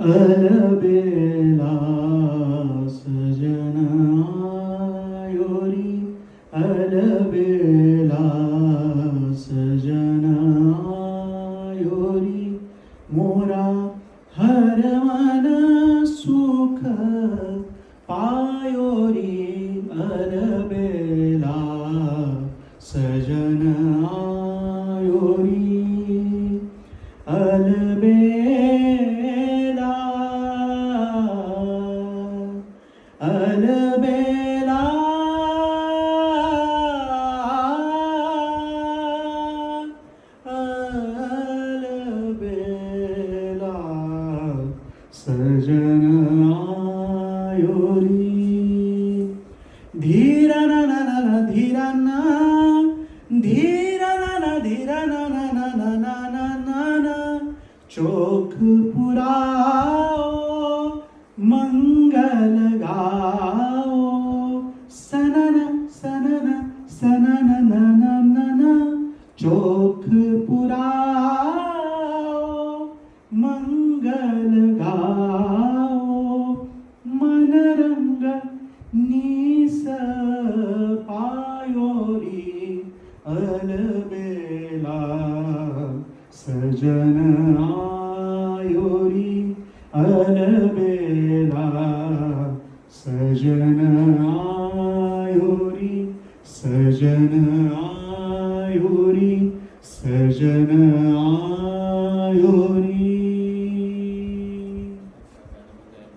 अलबेला सजन ivory अलबेला सजन ivory मोरा हर मन सुख पायोरी अलबेला सजन आयोरी अलबेला अलबेला अलबेला सजन आयोरी धीरा ना ना ना ना धीरा ना धीरा ना ना धीरा ना ना ना ना ना ना ना ना चोख पुराओ मंगल गाओ सनन सनन सनन न न न न चोख पुराओ मंगल गाओ मनरंग निस पायोरी अलबेला सजन आयोरी अलबेला सजन आयोरी सजन आयोरी सजन